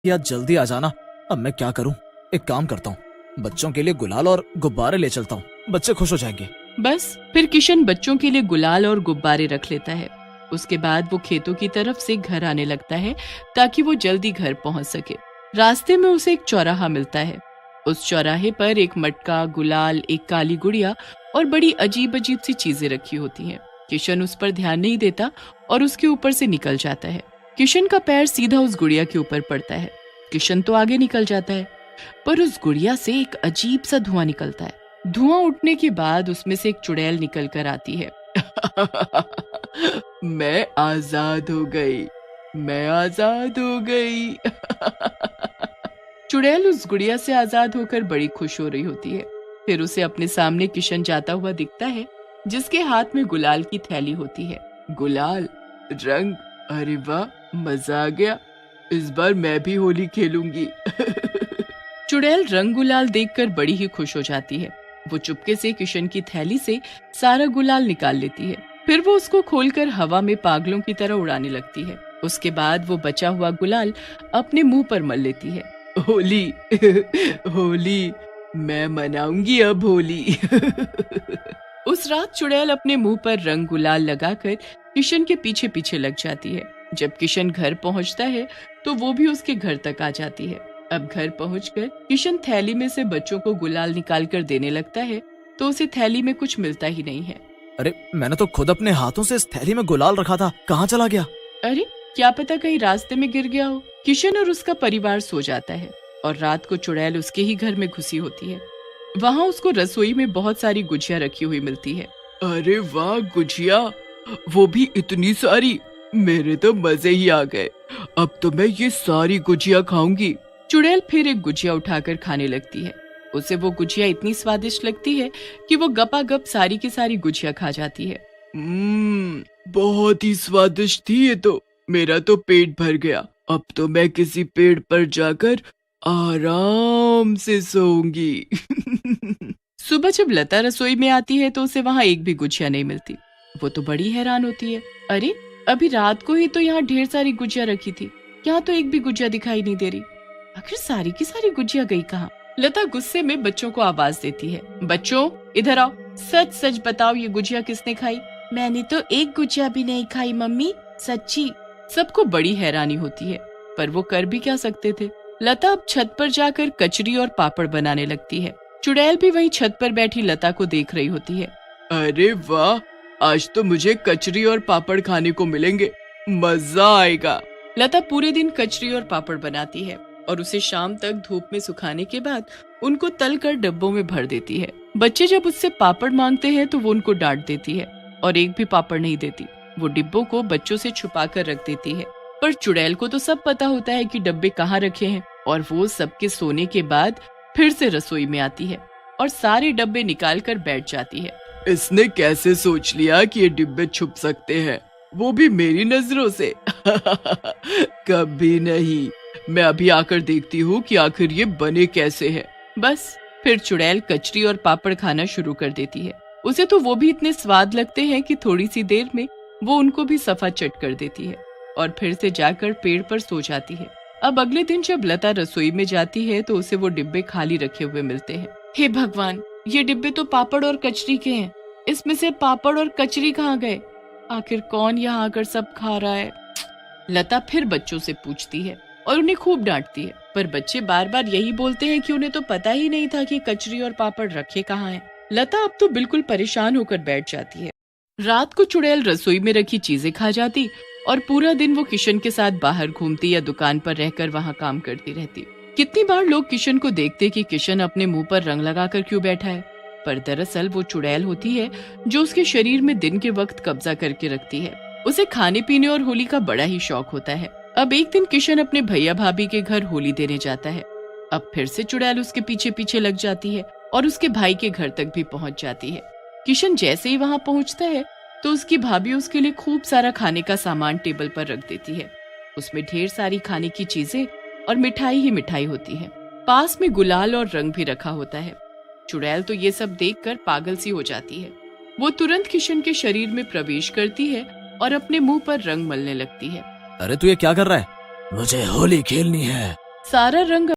या जल्दी आ जाना। अब मैं क्या करूं? एक काम करता हूं, बच्चों के लिए गुलाल और गुब्बारे ले चलता हूं, बच्चे खुश हो जाएंगे। बस फिर किशन बच्चों के लिए गुलाल और गुब्बारे रख लेता है। उसके बाद वो खेतों की तरफ से घर आने लगता है ताकि वो जल्दी घर पहुंच सके। रास्ते में उसे एक चौराहा मिलता है। उस चौराहे पर एक मटका, गुलाल, एक काली गुड़िया और बड़ी अजीब अजीब सी चीजें रखी होती हैं। किशन उस पर ध्यान नहीं देता और उसके ऊपर से निकल जाता है। किशन का पैर सीधा उस गुड़िया के ऊपर पड़ता है। किशन तो आगे निकल जाता है, पर उस गुड़िया से एक अजीब सा धुआं निकलता है। धुआं उठने के बाद उसमें से एक चुड़ैल निकल कर आती है। मैं आजाद हो गई, मैं आजाद हो गई। चुड़ैल उस गुड़िया से आजाद होकर बड़ी खुश हो रही होती है। फिर उसे अपने सामने किशन जाता हुआ दिखता है, जिसके हाथ में गुलाल की थैली होती है। गुलाल, रंग, अरे वाह, मजा आ गया। इस बार मैं भी होली खेलूंगी। चुड़ैल रंग गुलाल देखकर बड़ी ही खुश हो जाती है। वो चुपके से किशन की थैली से सारा गुलाल निकाल लेती है। फिर वो उसको खोलकर हवा में पागलों की तरह उड़ाने लगती है। उसके बाद वो बचा हुआ गुलाल अपने मुंह पर मल लेती है। होली, होली, मैं मनाऊंगी अब होली। उस रात चुड़ैल अपने मुंह पर रंग गुलाल लगाकर किशन के पीछे पीछे लग जाती है। जब किशन घर पहुंचता है तो वो भी उसके घर तक आ जाती है। अब घर पहुंचकर किशन थैली में से बच्चों को गुलाल निकाल कर देने लगता है तो उसे थैली में कुछ मिलता ही नहीं है। अरे मैंने तो खुद अपने हाथों से इस थैली में गुलाल रखा था, कहाँ चला गया? अरे क्या पता कहीं रास्ते में गिर गया हो। किशन और उसका परिवार सो जाता है और रात को चुड़ैल उसके ही घर में घुसी होती है। वहाँ उसको रसोई में बहुत सारी गुजिया रखी हुई मिलती है। अरे वाह, गुजिया, वो भी इतनी सारी, मेरे तो मजे ही आ गए। अब तो मैं ये सारी गुजिया खाऊंगी। चुड़ैल फिर एक गुजिया उठाकर खाने लगती है। उसे वो गुजिया इतनी स्वादिष्ट लगती है कि वो गपागप सारी की सारी गुजिया खा जाती है। बहुत ही स्वादिष्ट थी ये तो, मेरा तो पेट भर गया। अब तो मैं किसी पेड़ पर जाकर आराम से सोऊंगी। सुबह जब लता रसोई में आती है तो उसे वहाँ एक भी गुजिया नहीं मिलती। वो तो बड़ी हैरान होती है। अरे अभी रात को ही तो यहाँ ढेर सारी गुजिया रखी थी, यहाँ तो एक भी गुजिया दिखाई नहीं दे रही। आखिर सारी की सारी गुजिया गई कहाँ? लता गुस्से में बच्चों को आवाज देती है। बच्चों, इधर आओ, सच सच बताओ, ये गुजिया किसने खाई? मैंने तो एक गुजिया भी नहीं खाई मम्मी, सच्ची। सबको बड़ी हैरानी होती है, पर वो कर भी क्या सकते थे। लता अब छत पर जाकर कचरी और पापड़ बनाने लगती है। चुड़ैल भी वहीं छत पर बैठी लता को देख रही होती है। अरे वाह, आज तो मुझे कचरी और पापड़ खाने को मिलेंगे, मजा आएगा। लता पूरे दिन कचरी और पापड़ बनाती है और उसे शाम तक धूप में सुखाने के बाद उनको तल कर डब्बों में भर देती है। बच्चे जब उससे पापड़ मांगते हैं तो वो उनको डांट देती है और एक भी पापड़ नहीं देती। वो डिब्बों को बच्चों से छुपा कर रख देती है, पर चुड़ैल को तो सब पता होता है कि डब्बे कहाँ रखे हैं और वो सबके सोने के बाद फिर से रसोई में आती है और सारे डब्बे निकाल कर बैठ जाती है। इसने कैसे सोच लिया कि ये डिब्बे छुप सकते हैं, वो भी मेरी नजरों से? कभी नहीं, मैं अभी आकर देखती हूँ कि आखिर ये बने कैसे हैं। बस फिर चुड़ैल कचरी और पापड़ खाना शुरू कर देती है। उसे तो वो भी इतने स्वाद लगते हैं कि थोड़ी सी देर में वो उनको भी सफा चट कर देती है और फिर से जाकर पेड़ पर सो जाती है। अब अगले दिन जब लता रसोई में जाती है तो उसे वो डिब्बे खाली रखे हुए मिलते हैं। हे भगवान, ये डिब्बे तो पापड़ और कचरी के हैं, इसमें से पापड़ और कचरी कहाँ गए? आखिर कौन यहाँ आकर सब खा रहा है? लता फिर बच्चों से पूछती है और उन्हें खूब डांटती है, पर बच्चे बार बार यही बोलते हैं कि उन्हें तो पता ही नहीं था कि कचरी और पापड़ रखे कहाँ हैं। लता अब तो बिल्कुल परेशान होकर बैठ जाती है। रात को चुड़ैल रसोई में रखी चीजें खा जाती और पूरा दिन वो किशन के साथ बाहर घूमती या दुकान पर रहकर वहाँ काम करती रहती। कितनी बार लोग किशन को देखते कि किशन अपने मुंह पर रंग लगाकर क्यों बैठा है, पर दरअसल वो चुड़ैल होती है जो उसके शरीर में दिन के वक्त कब्जा करके रखती है। उसे खाने पीने और होली का बड़ा ही शौक होता है। अब एक दिन किशन अपने भैया भाभी के घर होली देने जाता है। अब फिर से चुड़ैल उसके पीछे पीछे लग जाती है और उसके भाई के घर तक भी पहुंच जाती है। किशन जैसे ही वहां पहुंचता है तो उसकी भाभी उसके लिए खूब सारा खाने का सामान टेबल पर रख देती है। उसमें ढेर सारी खाने की चीजें और मिठाई ही मिठाई होती है। पास में गुलाल और रंग भी रखा होता है। चुड़ैल तो ये सब देखकर पागल सी हो जाती है। वो तुरंत किशन के शरीर में प्रवेश करती है और अपने मुंह पर रंग मलने लगती है। अरे तू ये क्या कर रहा है? मुझे होली खेलनी है, सारा रंग